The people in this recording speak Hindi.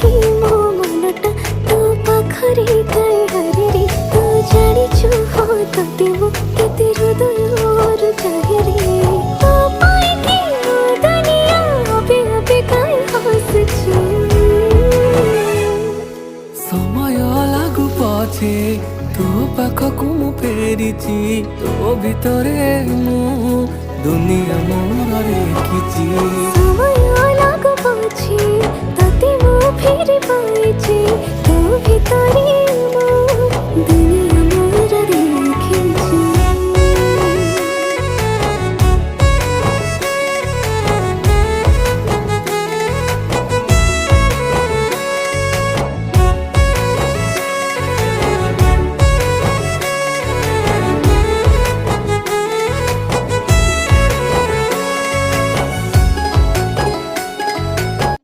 कि मो मनटा तो पाखरे काई हरे तू जानिछु हो तते मो केते हृदय चाहे रे तो पाई कि मो दुनिया अबे अबे काई हसछु समय लागू पछे तो पाखकु मु फेरिची तो भितरे मु दुनिया मोर देखिची समय